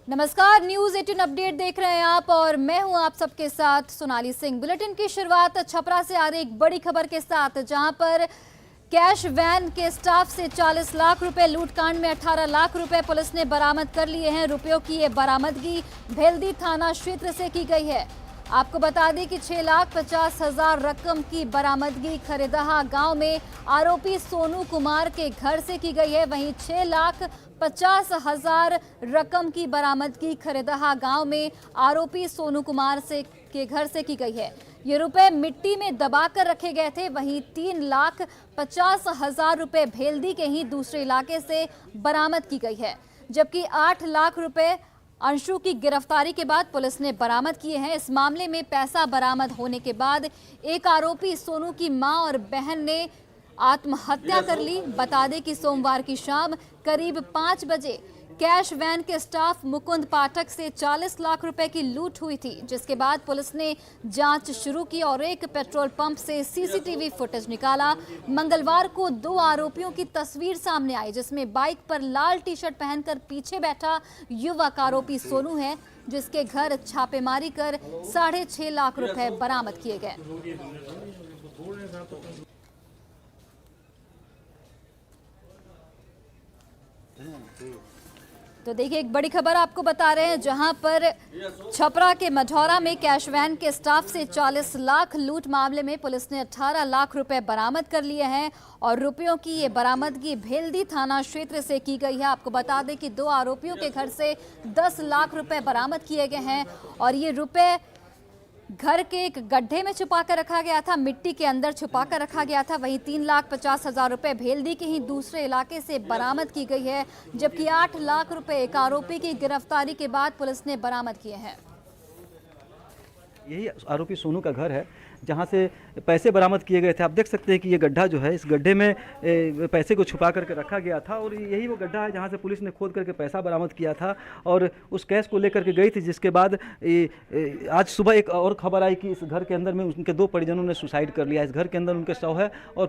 नमस्कार, news 18 update देख रहे हैं आप और मैं हूं आप सबके साथ सोनाली सिंह। बुलेटिन की शुरुआत छपरा से आ रही एक बड़ी खबर के साथ, जहां पर कैश वैन के स्टाफ से 40 लाख रुपए लूटकांड में 18 लाख रुपए पुलिस ने बरामद कर लिए हैं। रुपयों की ये बरामदगी भेल्दी थाना क्षेत्र से की गई है। आपको बता दें कि 6,50,000 रकम की बरामदगी खरीदहा गांव में आरोपी सोनू कुमार के घर से की गई है। वहीं 6,50,000 रकम की बरामदगी खरीदहा गांव में आरोपी सोनू कुमार के घर से की गई है। ये रुपए मिट्टी में दबाकर रखे गए थे। वहीं 3,50,000 रुपए भेल्दी के ही दूसरे इलाके से बरामद की गई है, जबकि 8 लाख रुपए अंशु की गिरफ्तारी के बाद पुलिस ने बरामद किए हैं। इस मामले में पैसा बरामद होने के बाद एक आरोपी सोनू की मां और बहन ने आत्महत्या कर ली। बता दें कि सोमवार की शाम करीब 5 बजे कैश वैन के स्टाफ मुकुंद पाठक से 40 लाख रुपए की लूट हुई थी, जिसके बाद पुलिस ने जांच शुरू की और एक पेट्रोल पंप से सीसीटीवी फुटेज निकाला। मंगलवार को 2 आरोपियों की तस्वीर सामने आई, जिसमें बाइक पर लाल टी शर्ट पहनकर पीछे बैठा युवक आरोपी सोनू है, जिसके घर छापेमारी कर 6.5 लाख रुपए बरामद किए गए। तो देखिए, एक बड़ी खबर आपको बता रहे हैं, जहां पर छपरा के मझौरा में कैश वैन के स्टाफ से 40 लाख लूट मामले में पुलिस ने 18 लाख रुपए बरामद कर लिए हैं और रुपयों की ये बरामदगी भेल्दी थाना क्षेत्र से की गई है। आपको बता दें कि 2 आरोपियों के घर से 10 लाख रुपए बरामद किए गए हैं और ये रुपए घर के एक गड्ढे में छुपा कर रखा गया था, मिट्टी के अंदर छुपा कर रखा गया था। वहीं 3,50,000 रुपए भेल्दी के ही दूसरे इलाके से बरामद की गई है, जबकि 8 लाख रुपए एक आरोपी की गिरफ्तारी के बाद पुलिस ने बरामद किए हैं। यही आरोपी सोनू का घर है, जहां से पैसे बरामद किए गए थे। आप देख सकते हैं कि ये गड्ढा जो है, इस गड्ढे में पैसे को छुपा करके रखा गया था और यही वो गड्ढा है जहां से पुलिस ने खोद करके पैसा बरामद किया था और उस कैश को लेकर के गई थी। जिसके बाद आज सुबह एक और खबर आई कि इस घर के अंदर में उनके 2 परिजनों ने सुसाइड कर लिया। इस घर के अंदर उनके शव है और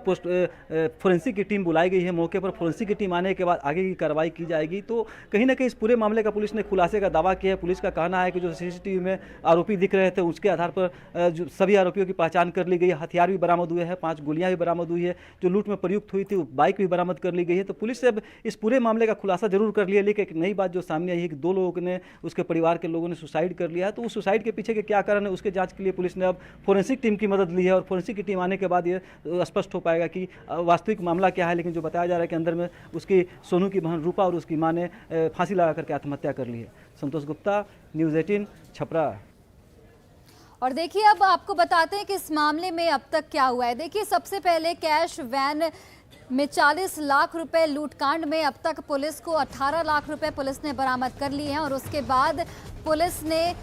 फोरेंसिक की टीम बुलाई गई है। मौके पर फोरेंसिक की टीम आने के बाद आगे की कार्रवाई की जाएगी। तो कहीं ना कहीं इस पूरे मामले का पुलिस ने खुलासे का दावा किया है। पुलिस का कहना है कि जो सीसीटीवी में आरोपी दिख रहे थे, उसके आधार पर जो सभी आरोपियों की पहचान कर ली गई है। हथियार भी बरामद हुए हैं, 5 गोलियां भी बरामद हुई है। जो लूट में प्रयुक्त हुई थी, बाइक भी बरामद कर ली गई है। तो पुलिस से अब इस पूरे मामले का खुलासा जरूर कर लिया, लेकिन एक नई बात जो सामने आई है कि 2 लोगों ने, उसके परिवार के लोगों ने सुसाइड कर लिया है। तो उस सुसाइड के पीछे के क्या कारण है, उसके जांच के लिए पुलिस ने अब फोरेंसिक टीम की मदद ली है और फोरेंसिक की टीम आने के बाद ये स्पष्ट हो पाएगा कि वास्तविक मामला क्या है। लेकिन जो बताया जा रहा है कि अंदर में उसकी सोनू की बहन रूपा और उसकी माँ ने फांसी लगा करके आत्महत्या कर ली है। संतोष गुप्ता, न्यूज़ 18 छपरा। और देखिए, अब आपको बताते हैं कि इस मामले में अब तक क्या हुआ है। देखिए, सबसे पहले कैश वैन में 40 लाख रुपए लूटकांड में अब तक पुलिस को 18 लाख रुपए पुलिस ने बरामद कर लिए हैं और उसके बाद पुलिस ने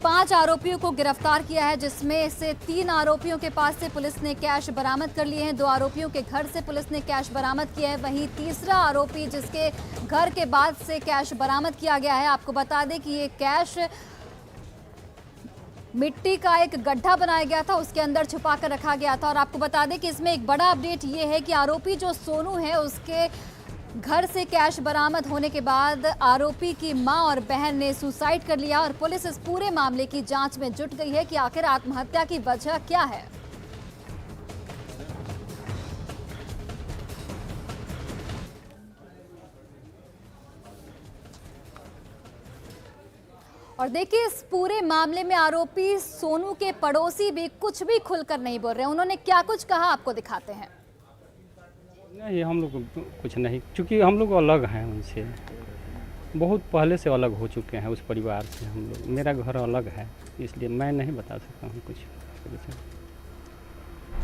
5 आरोपियों को गिरफ्तार किया है, जिसमें से 3 आरोपियों के पास से पुलिस ने कैश बरामद कर लिए हैं। 2 आरोपियों के घर से पुलिस ने कैश बरामद किया है। वहीं तीसरा आरोपी जिसके घर के बाद से कैश बरामद किया गया है, आपको बता दें कि ये कैश मिट्टी का एक गड्ढा बनाया गया था, उसके अंदर छुपा कर रखा गया था। और आपको बता दें कि इसमें एक बड़ा अपडेट ये है कि आरोपी जो सोनू है, उसके घर से कैश बरामद होने के बाद आरोपी की मां और बहन ने सुसाइड कर लिया और पुलिस इस पूरे मामले की जांच में जुट गई है कि आखिर आत्महत्या की वजह क्या है। और देखिए, इस पूरे मामले में आरोपी सोनू के पड़ोसी भी कुछ भी खुलकर नहीं बोल रहे। उन्होंने क्या कुछ कहा, आपको दिखाते हैं। नहीं, हम लोग कुछ नहीं, क्योंकि हम लोग अलग हैं उनसे, बहुत पहले से अलग हो चुके हैं उस परिवार से। हम लोग, मेरा घर अलग है, इसलिए मैं नहीं बता सकता हूँ कुछ।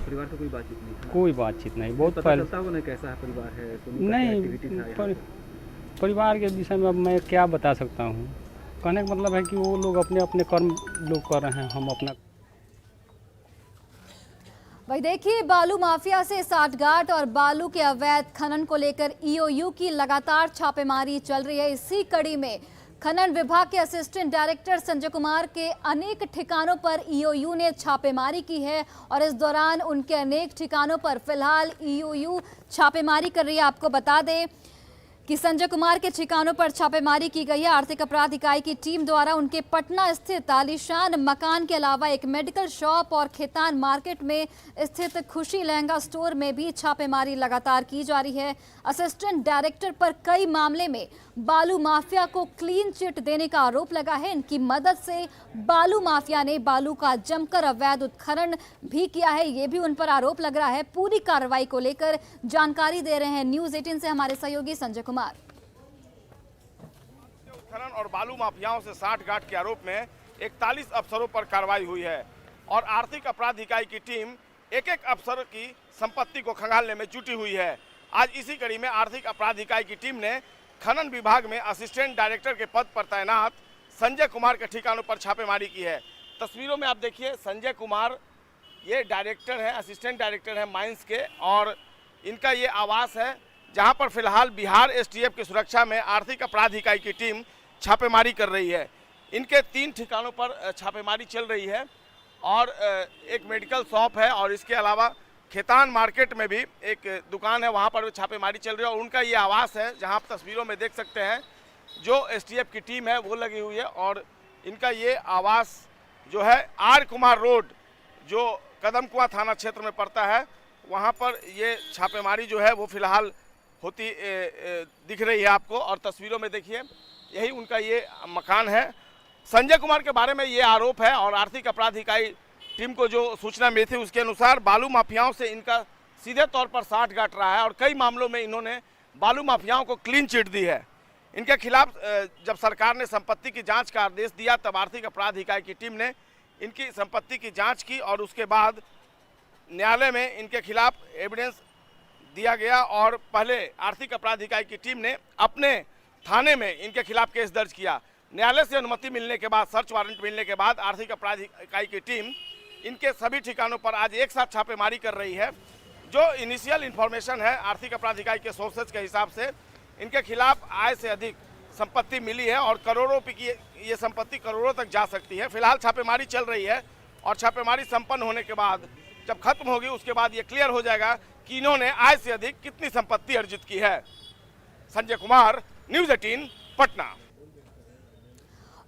परिवार से कोई बातचीत नहीं? कोई बातचीत नहीं। बहुत पहले कैसा है परिवार है? नहीं, परिवार के विषय में अब मैं क्या बता सकता हूँ। कहने का मतलब है कि वो लोग अपने अपने कर्म लोग कर रहे हैं, हम अपना। भाई देखिए, बालू माफिया से साठगांठ और बालू के अवैध खनन को लेकर ईओयू की लगातार छापेमारी चल रही है। इसी कड़ी में खनन विभाग के असिस्टेंट डायरेक्टर संजय कुमार के अनेक ठिकानों पर ईओयू ने छापेमारी की है और इस दौरान उनके अनेक ठिकानों पर फिलहाल ईओयू छापेमारी कर रही है। आपको बता दें कि संजय कुमार के ठिकानों पर छापेमारी की गई है। आर्थिक अपराध इकाई की टीम द्वारा उनके पटना स्थित आलीशान मकान के अलावा एक मेडिकल शॉप और खेतान मार्केट में स्थित खुशी लहंगा स्टोर में भी छापेमारी लगातार की जा रही है। असिस्टेंट डायरेक्टर पर कई मामले में बालू माफिया को क्लीन चिट देने का आरोप लगा है। इनकी मदद से बालू माफिया ने बालू का जमकर अवैध उत्खनन भी किया है, ये भी उन पर आरोप लग रहा है। पूरी कार्रवाई को लेकर जानकारी दे रहे हैं न्यूज़ 18 से हमारे सहयोगी संजय कुमार। उत्खनन और बालू माफियाओं से साठगांठ के आरोप में 41 अफसरों पर कार्रवाई हुई है और आर्थिक अपराध इकाई की टीम एक एक अफसर की संपत्ति को खंगालने में जुटी हुई है। आज इसी कड़ी में आर्थिक अपराध इकाई की टीम ने खनन विभाग में असिस्टेंट डायरेक्टर के पद पर तैनात संजय कुमार के ठिकानों पर छापेमारी की है। तस्वीरों में आप देखिए, संजय कुमार ये डायरेक्टर हैं, असिस्टेंट डायरेक्टर हैं माइंस के, और इनका ये आवास है जहां पर फिलहाल बिहार एसटीएफ की सुरक्षा में आर्थिक अपराध इकाई की टीम छापेमारी कर रही है। इनके 3 ठिकानों पर छापेमारी चल रही है और एक मेडिकल शॉप है और इसके अलावा खेतान मार्केट में भी एक दुकान है, वहां पर छापेमारी चल रही है और उनका ये आवास है जहां आप तस्वीरों में देख सकते हैं जो एसटीएफ की टीम है वो लगी हुई है। और इनका ये आवास जो है आर कुमार रोड जो कदमकुआं थाना क्षेत्र में पड़ता है, वहाँ पर ये छापेमारी जो है वो फिलहाल होती दिख रही है आपको। और तस्वीरों में देखिए यही उनका ये मकान है। संजय कुमार के बारे में ये आरोप है और आर्थिक अपराध इकाई टीम को जो सूचना मिली थी उसके अनुसार बालू माफियाओं से इनका सीधे तौर पर साठगांठ रहा है और कई मामलों में इन्होंने बालू माफियाओं को क्लीन चिट दी है। इनके खिलाफ जब सरकार ने संपत्ति की जांच का आदेश दिया तब आर्थिक अपराध इकाई की टीम ने इनकी संपत्ति की जांच की और उसके बाद न्यायालय में इनके खिलाफ एविडेंस दिया गया और पहले आर्थिक अपराध इकाई की टीम ने अपने थाने में इनके खिलाफ केस दर्ज किया। न्यायालय से अनुमति मिलने के बाद, सर्च वारंट मिलने के बाद आर्थिक अपराध इकाई की टीम इनके सभी ठिकानों पर आज एक साथ छापेमारी कर रही है। जो इनिशियल इन्फॉर्मेशन है आर्थिक अपराध इकाई के सोर्सेज के हिसाब से इनके खिलाफ आय से अधिक संपत्ति मिली है और करोड़ों की ये संपत्ति करोड़ों तक जा सकती है। फिलहाल छापेमारी चल रही है और छापेमारी संपन्न होने के बाद जब खत्म होगी उसके बाद ये क्लियर हो जाएगा कि इन्होंने आय से अधिक कितनी संपत्ति अर्जित की है। संजय कुमार, न्यूज़ 18 पटना।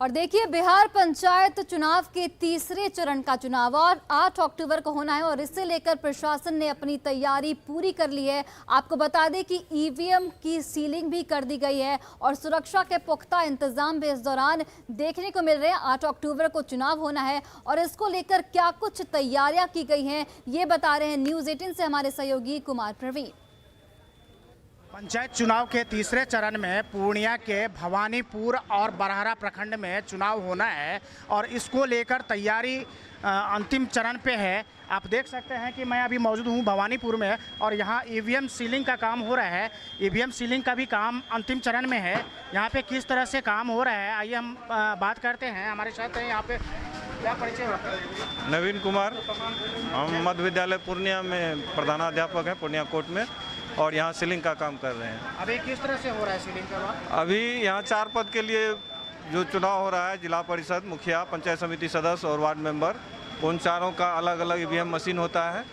और देखिए, बिहार पंचायत चुनाव के तीसरे चरण का चुनाव और 8 अक्टूबर को होना है और इससे लेकर प्रशासन ने अपनी तैयारी पूरी कर ली है। आपको बता दें कि ईवीएम की सीलिंग भी कर दी गई है और सुरक्षा के पुख्ता इंतजाम भी इस दौरान देखने को मिल रहे हैं। 8 अक्टूबर को चुनाव होना है और इसको लेकर क्या कुछ तैयारियां की गई हैं ये बता रहे हैं न्यूज़ 18 से हमारे सहयोगी कुमार प्रवीण। पंचायत चुनाव के तीसरे चरण में पूर्णिया के भवानीपुर और बरहरा प्रखंड में चुनाव होना है और इसको लेकर तैयारी अंतिम चरण पे है। आप देख सकते हैं कि मैं अभी मौजूद हूँ भवानीपुर में और यहाँ ईवीएम सीलिंग का काम हो रहा है। ईवीएम सीलिंग का भी काम अंतिम चरण में है। यहाँ पे किस तरह से काम हो रहा है आइए हम बात करते हैं। हमारे साथ हैं यहाँ पे, क्या परिचय होता है? नवीन कुमार, हम मध्य विद्यालय पूर्णिया में प्रधानाध्यापक हैं पूर्णिया कोर्ट में और यहाँ सीलिंग का काम कर रहे हैं। अभी किस तरह से हो रहा है सीलिंग का काम? अभी यहाँ 4 पद के लिए जो चुनाव हो रहा है, जिला परिषद मुखिया, पंचायत समिति सदस्य और वार्ड मेंबर, उन चारों का अलग अलग ईवीएम मशीन होता है।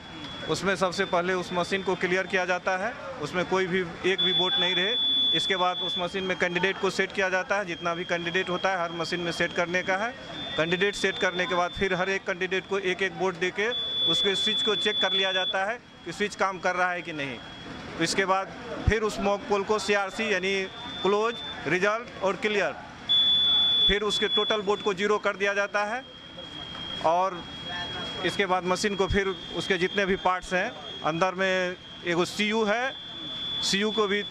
उसमें सबसे पहले उस मशीन को क्लियर किया जाता है, उसमें कोई भी एक भी वोट नहीं रहे। इसके बाद उस मशीन में कैंडिडेट को सेट किया जाता है। जितना भी कैंडिडेट होता है हर मशीन में सेट करने का है। कैंडिडेट सेट करने के बाद फिर हर एक कैंडिडेट को एक एक वोट दे के उसके स्विच को चेक कर लिया जाता है कि स्विच काम कर रहा है कि नहीं। इसके बाद फिर उस मॉक पोल को CRC यानी क्लोज, रिजल्ट और क्लियर, फिर उसके टोटल वोट को 0 कर दिया जाता है। और इसके बाद मशीन को फिर उसके जितने भी पार्ट्स हैं, अंदर में एक CU है, CU को भी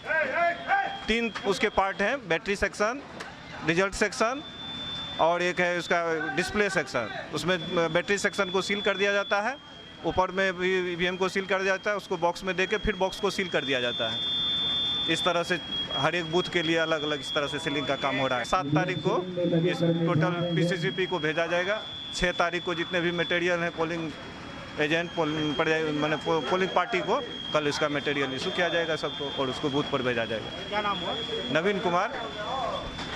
3 उसके पार्ट हैं, बैटरी सेक्शन, रिजल्ट सेक्शन और एक है उसका डिस्प्ले सेक्शन। उसमें बैटरी सेक्शन को सील कर दिया जाता है, ऊपर में भी ईवीएम को सील कर दिया जाता है, उसको बॉक्स में देके फिर बॉक्स को सील कर दिया जाता है। इस तरह से हर एक बूथ के लिए अलग अलग इस तरह से सीलिंग का काम हो रहा है। 7 तारीख को इस टोटल PCCP को भेजा जाएगा। 6 तारीख को जितने भी मटेरियल हैं पोलिंग एजेंट पोलिंग पार्टी को कल इसका मटेरियल इशू किया जाएगा सबको और उसको बूथ पर भेजा जाएगा। क्या नाम हुआ? नवीन कुमार।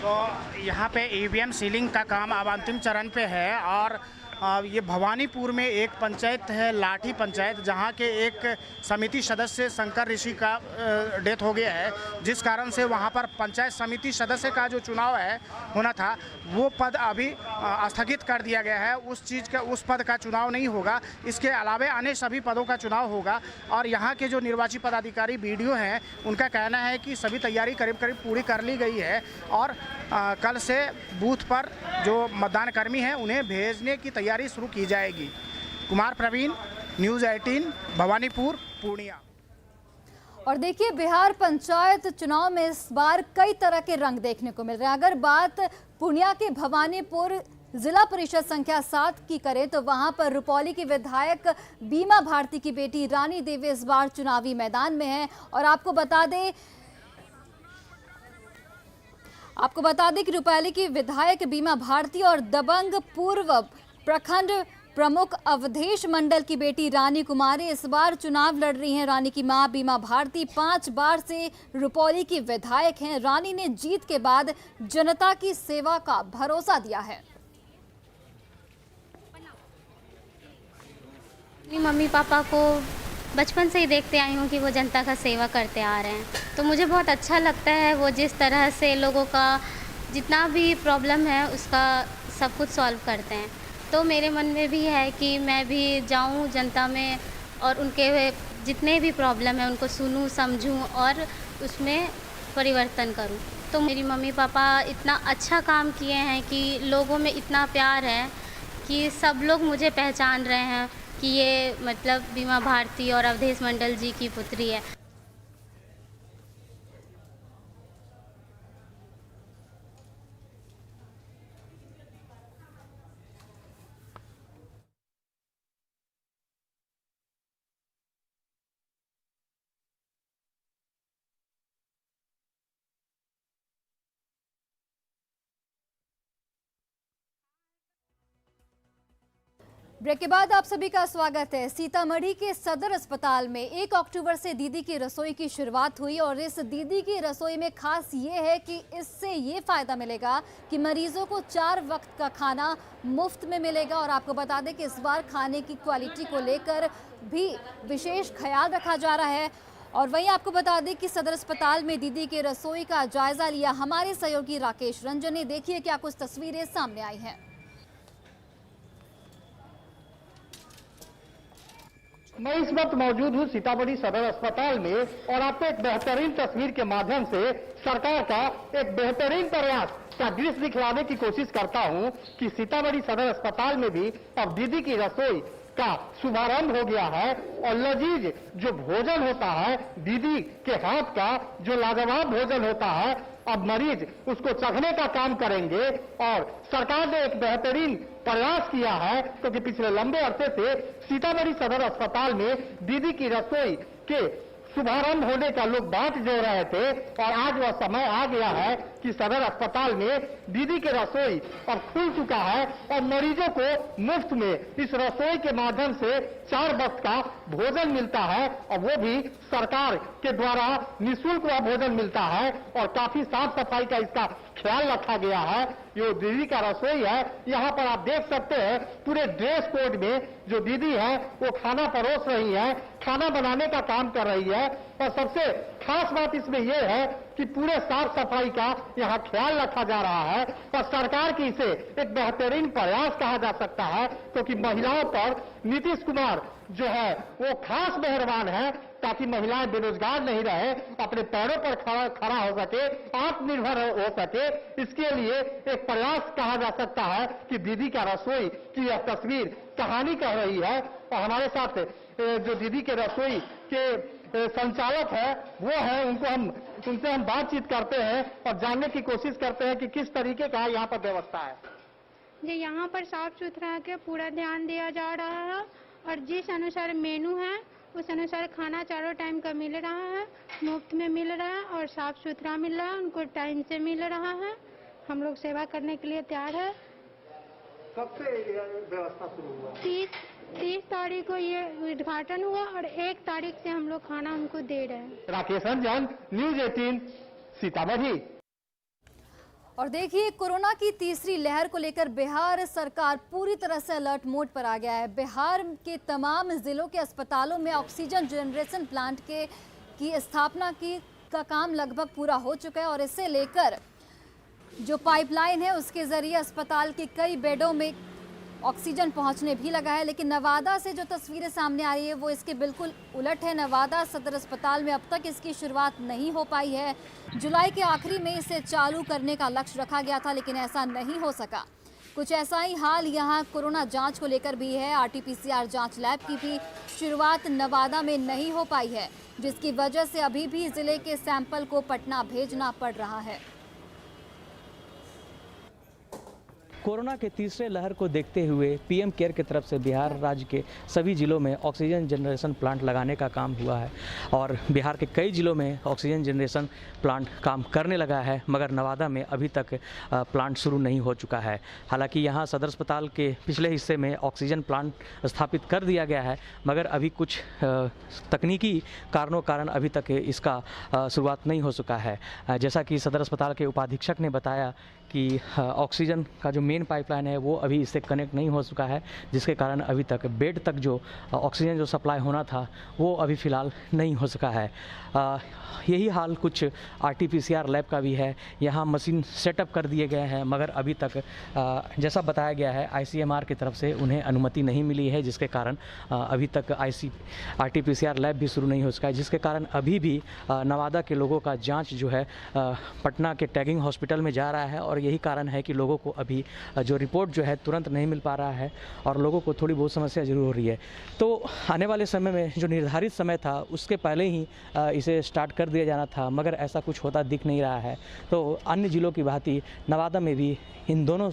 तो यहाँ पे ईवीएम सीलिंग का काम अब अंतिम चरण पे है और ये भवानीपुर में एक पंचायत है, लाठी पंचायत, जहाँ के एक समिति सदस्य शंकर ऋषि का डेथ हो गया है, जिस कारण से वहाँ पर पंचायत समिति सदस्य का जो चुनाव है होना था वो पद अभी स्थगित कर दिया गया है। उस पद का चुनाव नहीं होगा। इसके अलावा अन्य सभी पदों का चुनाव होगा। और यहाँ के जो निर्वाचित पदाधिकारी BDO हैं, उनका कहना है कि सभी तैयारी करीब करीब पूरी कर ली गई है और कल से बूथ पर जो मतदान कर्मी हैं उन्हें भेजने की तैयारी शुरू की जाएगी। कुमार प्रवीण, न्यूज़ 18, भवानीपुर, पूर्णिया। और देखिए, बिहार पंचायत चुनाव में इस बार कई तरह के रंग देखने को मिल रहे हैं। अगर बात पूर्णिया के भवानीपुर जिला परिषद संख्या 7 की करें तो वहां पर रुपौली की विधायक बीमा भारती की बेटी रानी देवी इस बार चुनावी मैदान में है। और आपको बता दें कि रुपौली की विधायक बीमा भारती और दबंग पूर्व प्रखंड प्रमुख अवधेश मंडल की बेटी रानी कुमारी इस बार चुनाव लड़ रही हैं। रानी की मां बीमा भारती 5 बार से रुपौली की विधायक हैं। रानी ने जीत के बाद जनता की सेवा का भरोसा दिया है। मम्मी पापा को बचपन से ही देखते आई हूँ कि वो जनता का सेवा करते आ रहे हैं, तो मुझे बहुत अच्छा लगता है वो जिस तरह से लोगों का जितना भी प्रॉब्लम है उसका सब कुछ सॉल्व करते हैं। तो मेरे मन में भी है कि मैं भी जाऊँ जनता में और उनके जितने भी प्रॉब्लम है उनको सुनूँ, समझूँ और उसमें परिवर्तन करूँ। तो मेरी मम्मी पापा इतना अच्छा काम किए हैं कि लोगों में इतना प्यार है कि सब लोग मुझे पहचान रहे हैं कि ये मतलब बीमा भारती और अवधेश मंडल जी की पुत्री है। ब्रेक के बाद आप सभी का स्वागत है। सीतामढ़ी के सदर अस्पताल में 1 अक्टूबर से दीदी की रसोई की शुरुआत हुई और इस दीदी की रसोई में खास ये है कि इससे ये फायदा मिलेगा कि मरीजों को 4 वक्त का खाना मुफ्त में मिलेगा। और आपको बता दें कि इस बार खाने की क्वालिटी को लेकर भी विशेष ख्याल रखा जा रहा है। और वहीं आपको बता दें कि सदर अस्पताल में दीदी की रसोई का जायजा लिया हमारे सहयोगी राकेश रंजन ने। देखिए क्या कुछ तस्वीरें सामने आई हैं। मैं इस वक्त मौजूद हूँ सीतामढ़ी सदर अस्पताल में और आपको एक बेहतरीन तस्वीर के माध्यम से सरकार का एक बेहतरीन प्रयास का दृश्य दिखलाने की कोशिश करता हूँ कि सीतामढ़ी सदर अस्पताल में भी अब दीदी की रसोई का शुभारंभ हो गया है। और लजीज जो भोजन होता है, दीदी के हाथ का जो लाजवाब भोजन होता है, अब मरीज उसको चखने का काम करेंगे। और सरकार ने एक बेहतरीन प्रयास किया है क्योंकि पिछले लंबे अरसे से सीतामढ़ी सदर अस्पताल में दीदी की रसोई के शुभारंभ होने का लोग बात जो रहे थे और आज वह समय आ गया है कि सदर अस्पताल में दीदी के रसोई अब खुल चुका है और मरीजों को मुफ्त में इस रसोई के माध्यम से 4 वक्त का भोजन मिलता है और वो भी सरकार के द्वारा निःशुल्क वह भोजन मिलता है और काफी साफ सफाई का इसका ख्याल रखा गया है। जो दीदी का रसोई है, यहाँ पर आप देख सकते हैं पूरे ड्रेस कोड में जो दीदी है वो खाना परोस रही है, खाना बनाने का काम कर रही है। और सबसे खास बात इसमें यह है कि पूरे साफ सफाई का यहाँ ख्याल रखा जा रहा है और सरकार की इसे एक बेहतरीन प्रयास कहा जा सकता है क्योंकि महिलाओं पर नीतीश कुमार जो है वो खास मेहरबान है ताकि महिलाएं बेरोजगार नहीं रहे, अपने पैरों पर खड़ा हो सके, आत्मनिर्भर हो सके। इसके लिए एक प्रयास कहा जा सकता है कि दीदी का रसोई की यह तस्वीर कहानी कह रही है। और हमारे साथ जो दीदी के रसोई के संचालक है वो है, उनसे हम बातचीत करते हैं और जानने की कोशिश करते हैं कि किस तरीके का यहाँ पर व्यवस्था है। जी, यहाँ पर साफ सुथरा के पूरा ध्यान दिया जा रहा है और जिस अनुसार मेनू है उस अनुसार खाना चारों टाइम का मिल रहा है, मुफ्त में मिल रहा है और साफ सुथरा मिल रहा है, उनको टाइम से मिल रहा है। हम लोग सेवा करने के लिए तैयार है। कब से व्यवस्था शुरू हुआ? 30 तारीख को ये उद्घाटन हुआ और 1 तारीख से हम लोग खाना उनको दे रहे हैं। राकेश रंजन, न्यूज़ 18, सीतामढ़ी। और देखिए, कोरोना की तीसरी लहर को लेकर बिहार सरकार पूरी तरह से अलर्ट मोड पर आ गया है। बिहार के तमाम जिलों के अस्पतालों में ऑक्सीजन जनरेशन प्लांट की स्थापना का काम लगभग पूरा हो चुका है और इसे लेकर जो पाइपलाइन है उसके जरिए अस्पताल के कई बेडों में ऑक्सीजन पहुंचने भी लगा है। लेकिन नवादा से जो तस्वीरें सामने आ रही है वो इसके बिल्कुल उलट है। नवादा सदर अस्पताल में अब तक इसकी शुरुआत नहीं हो पाई है। जुलाई के आखिरी में इसे चालू करने का लक्ष्य रखा गया था, लेकिन ऐसा नहीं हो सका। कुछ ऐसा ही हाल यहाँ कोरोना जांच को लेकर भी है। RT-PCR जांच लैब की भी शुरुआत नवादा में नहीं हो पाई है, जिसकी वजह से अभी भी जिले के सैंपल को पटना भेजना पड़ रहा है। कोरोना के तीसरे लहर को देखते हुए PM केयर की तरफ से बिहार राज्य के सभी जिलों में ऑक्सीजन जनरेशन प्लांट लगाने का काम हुआ है और बिहार के कई जिलों में ऑक्सीजन जनरेशन प्लांट काम करने लगा है, मगर नवादा में अभी तक प्लांट शुरू नहीं हो चुका है। हालांकि यहां सदर अस्पताल के पिछले हिस्से में ऑक्सीजन प्लांट स्थापित कर दिया गया है, मगर अभी कुछ तकनीकी कारण अभी तक इसका शुरुआत नहीं हो चुका है। जैसा कि सदर अस्पताल के उपाधीक्षक ने बताया कि ऑक्सीजन का जो मेन पाइपलाइन है वो अभी इससे कनेक्ट नहीं हो चुका है, जिसके कारण अभी तक बेड तक जो ऑक्सीजन जो सप्लाई होना था वो अभी फ़िलहाल नहीं हो सका है। यही हाल कुछ RT-PCR लैब का भी है। यहाँ मशीन सेटअप कर दिए गए हैं, मगर अभी तक जैसा बताया गया है ICMR की तरफ से उन्हें अनुमति नहीं मिली है, जिसके कारण अभी तक RT-PCR लैब भी शुरू नहीं हो सका है, जिसके कारण अभी भी नवादा के लोगों का जांच जो है पटना के टैगिंग हॉस्पिटल में जा रहा है और यही कारण है कि लोगों को अभी जो रिपोर्ट जो है तुरंत नहीं मिल पा रहा है और लोगों को थोड़ी बहुत समस्या जरूर हो रही है। तो आने वाले समय में जो निर्धारित समय था उसके पहले ही इसे स्टार्ट कर दिया जाना था, मगर ऐसा कुछ होता दिख नहीं रहा है। तो अन्य जिलों की भांति नवादा में भी इन दोनों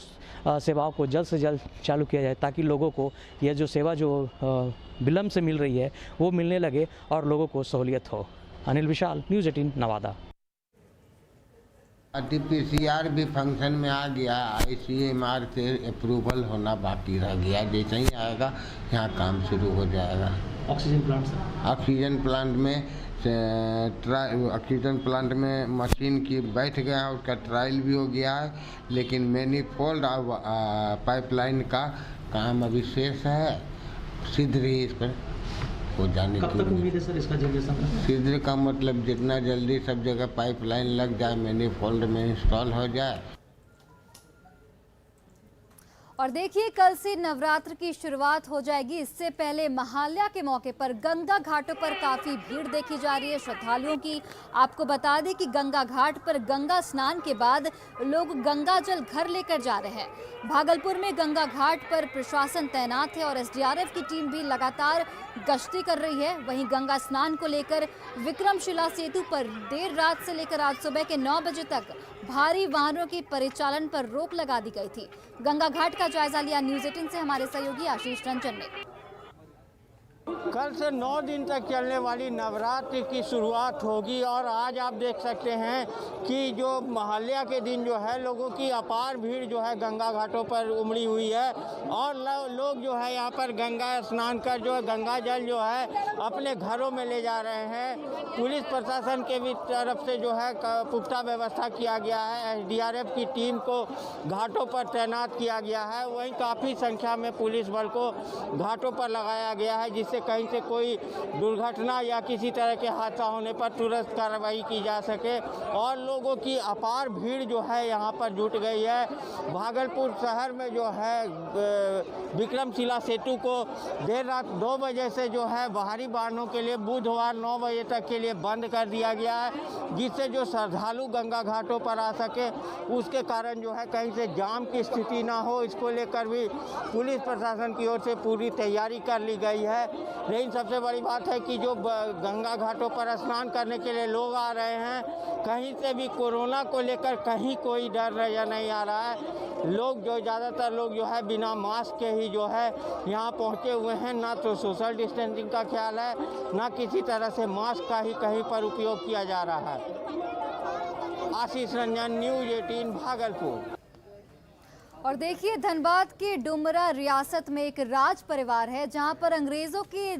सेवाओं को जल्द से जल्द चालू किया जाए, ताकि लोगों को यह जो सेवा जो विलम्ब से मिल रही है वो मिलने लगे और लोगों को सहूलियत हो। अनिल विशाल, न्यूज़ 18 नवादा। RT-PCR भी फंक्शन में आ गया। ICMR से अप्रूवल होना बाकी रह गया। जैसे ही आएगा यहाँ काम शुरू हो जाएगा। ऑक्सीजन प्लांट में मशीन की बैठ गया है, उसका ट्रायल भी हो गया है, लेकिन मैनीफोल्ड पाइपलाइन का काम अभी शेष है। शीघ्र ही इस पर हो जाने की उम्मीद है सर इसका जनरेशन। शीघ्र का मतलब जितना जल्दी सब जगह पाइपलाइन लग जाए, मैनीफोल्ड में इंस्टॉल हो जाए। और देखिए, कल से नवरात्र की शुरुआत हो जाएगी। इससे पहले महालया के मौके पर गंगा घाटों पर काफी भीड़ देखी जा रही है श्रद्धालुओं की। आपको बता दें कि गंगा घाट पर गंगा स्नान के बाद लोग गंगा जल घर लेकर जा रहे हैं। भागलपुर में गंगा घाट पर प्रशासन तैनात है और SDRF की टीम भी लगातार गश्ती कर रही है। वहीं गंगा स्नान को लेकर विक्रमशिला सेतु पर देर रात से लेकर आज सुबह के 9 बजे तक भारी वाहनों के परिचालन पर रोक लगा दी गई थी। गंगा घाट का जायजा लिया न्यूज़ 18 से हमारे सहयोगी आशीष रंजन ने। कल से 9 दिन तक चलने वाली नवरात्रि की शुरुआत होगी और आज आप देख सकते हैं कि जो महालया के दिन जो है लोगों की अपार भीड़ जो है गंगा घाटों पर उमड़ी हुई है और लोग जो है यहाँ पर गंगा स्नान कर जो है गंगा जल जो है अपने घरों में ले जा रहे हैं। पुलिस प्रशासन के भी तरफ से जो है पुख्ता व्यवस्था किया गया है। SDRF की टीम को घाटों पर तैनात किया गया है। वहीं काफ़ी संख्या में पुलिस बल को घाटों पर लगाया गया है, जिससे कहीं से कोई दुर्घटना या किसी तरह के हादसा होने पर तुरंत कार्रवाई की जा सके। और लोगों की अपार भीड़ जो है यहाँ पर जुट गई है। भागलपुर शहर में जो है विक्रमशिला सेतु को देर रात 2 बजे से जो है बाहरी वाहनों के लिए बुधवार 9 बजे तक के लिए बंद कर दिया गया है, जिससे जो श्रद्धालु गंगा घाटों पर आ सके उसके कारण जो है कहीं से जाम की स्थिति ना हो, इसको लेकर भी पुलिस प्रशासन की ओर से पूरी तैयारी कर ली गई है। लेकिन सबसे बड़ी बात है कि जो गंगा घाटों पर स्नान करने के लिए लोग आ रहे हैं, कहीं से भी कोरोना को लेकर कहीं कोई डर नजर नहीं आ रहा है। लोग जो ज़्यादातर लोग जो है बिना मास्क के ही जो है यहाँ पहुँचे हुए हैं। ना तो सोशल डिस्टेंसिंग का ख्याल है, ना किसी तरह से मास्क का ही कहीं पर उपयोग किया जा रहा है। आशीष रंजन, न्यूज़ 18 भागलपुर। और देखिए, धनबाद के डुमरा रियासत में एक राज परिवार है जहां पर अंग्रेजों के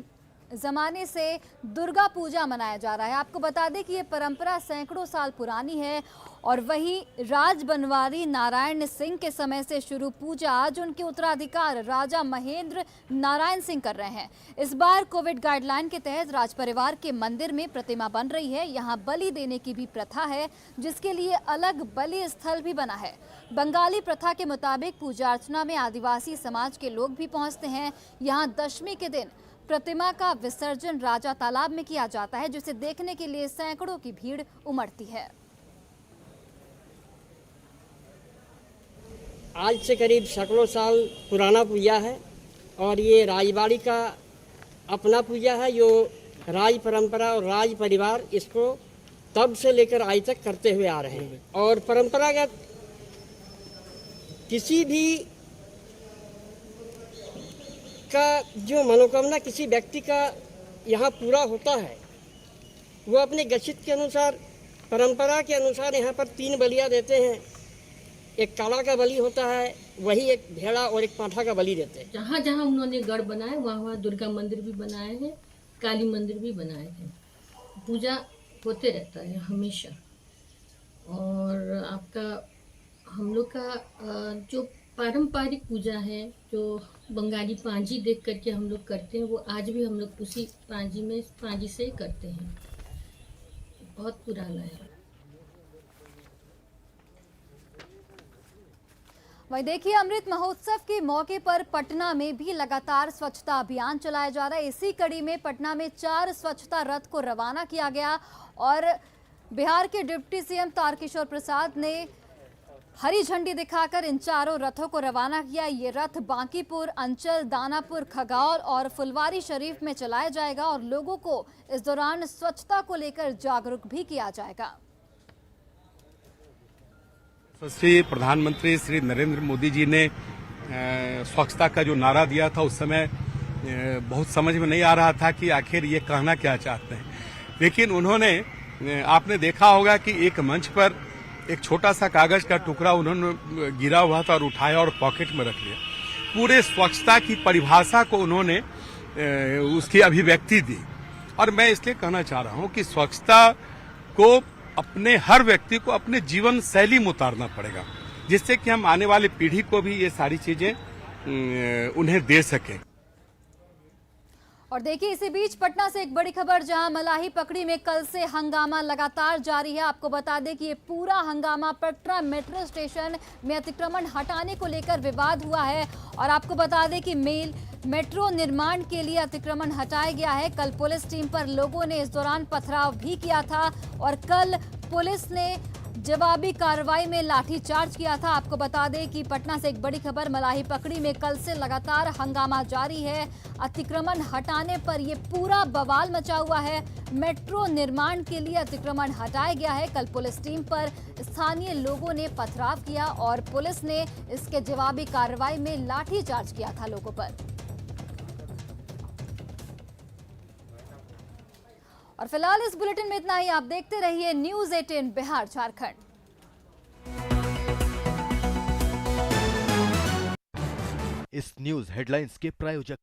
ज़माने से दुर्गा पूजा मनाया जा रहा है। आपको बता दें कि ये परंपरा सैकड़ों साल पुरानी है और वहीं राज बनवारी नारायण सिंह के समय से शुरू पूजा आज उनके उत्तराधिकार राजा महेंद्र नारायण सिंह कर रहे हैं। इस बार कोविड गाइडलाइन के तहत राज परिवार के मंदिर में प्रतिमा बन रही है। यहां बलि देने की भी प्रथा है, जिसके लिए अलग बलि स्थल भी बना है। बंगाली प्रथा के मुताबिक पूजा अर्चना में आदिवासी समाज के लोग भी पहुंचते हैं। यहां दशमी के दिन प्रतिमा का विसर्जन राजा तालाब में किया जाता है, जिसे देखने के लिए सैकड़ों की भीड़ उमड़ती है। आज से करीब सैकड़ों साल पुराना पूजा है और ये राजबाड़ी का अपना पूजा है, जो राज परंपरा और राज परिवार इसको तब से लेकर आज तक करते हुए आ रहे हैं। और परंपरागत किसी भी का जो मनोकामना किसी व्यक्ति का यहाँ पूरा होता है, वो अपने गच्छित के अनुसार परंपरा के अनुसार यहाँ पर 3 बलियाँ देते हैं। एक काला का बलि होता है, वही एक भेड़ा और एक पाठा का बलि देते हैं। जहाँ जहाँ उन्होंने गढ़ बनाए वहाँ दुर्गा मंदिर भी बनाए हैं, काली मंदिर भी बनाए हैं। पूजा होते रहता है हमेशा। और आपका हम लोग का जो पारंपरिक पूजा है, जो बंगाली पांजी देख करके हम लोग करते हैं, वो आज भी हम लोग उसी पांजी से करते हैं। बहुत पुराना है। वहीं देखिए, अमृत महोत्सव के मौके पर पटना में भी लगातार स्वच्छता अभियान चलाया जा रहा है। इसी कड़ी में पटना में 4 स्वच्छता रथ को रवाना किया गया और बिहार के डिप्टी सीएम तारकिशोर प्रसाद ने हरी झंडी दिखाकर इन 4 रथों को रवाना किया। ये रथ बांकीपुर, अंचल, दानापुर, खगौल और फुलवारी शरीफ में चलाया जाएगा और लोगों को इस दौरान स्वच्छता को लेकर जागरूक भी किया जाएगा। श्री प्रधानमंत्री श्री नरेंद्र मोदी जी ने स्वच्छता का जो नारा दिया था, उस समय बहुत समझ में नहीं आ रहा था कि आखिर ये कहना क्या चाहते हैं। लेकिन उन्होंने, आपने देखा होगा कि एक मंच पर एक छोटा सा कागज का टुकड़ा उन्होंने गिरा हुआ था और उठाया और पॉकेट में रख लिया। पूरे स्वच्छता की परिभाषा को उन्होंने उसकी अभिव्यक्ति दी। और मैं इसलिए कहना चाह रहा हूं कि स्वच्छता को अपने हर व्यक्ति को अपने जीवन शैली में उतारना पड़ेगा, जिससे कि हम आने वाली पीढ़ी को भी ये सारी चीजें उन्हें दे सकें। और देखिए, इसी बीच पटना से एक बड़ी खबर, जहां मलाही पकड़ी में कल से हंगामा लगातार जारी है। आपको बता दें कि ये पूरा हंगामा पटना मेट्रो स्टेशन में अतिक्रमण हटाने को लेकर विवाद हुआ है। और आपको बता दें कि मेट्रो निर्माण के लिए अतिक्रमण हटाया गया है। कल पुलिस टीम पर लोगों ने इस दौरान पथराव भी किया था और कल पुलिस ने जवाबी कार्रवाई में लाठीचार्ज किया था। आपको बता दें कि पटना से एक बड़ी खबर, मलाही पकड़ी में कल से लगातार हंगामा जारी है। अतिक्रमण हटाने पर यह पूरा बवाल मचा हुआ है। मेट्रो निर्माण के लिए अतिक्रमण हटाया गया है। कल पुलिस टीम पर स्थानीय लोगों ने पथराव किया और पुलिस ने इसके जवाबी कार्रवाई में लाठीचार्ज किया था लोगों पर। और फिलहाल इस बुलेटिन में इतना ही। आप देखते रहिए न्यूज़ 18 बिहार झारखंड। इस न्यूज़ हेडलाइंस के प्रायोजक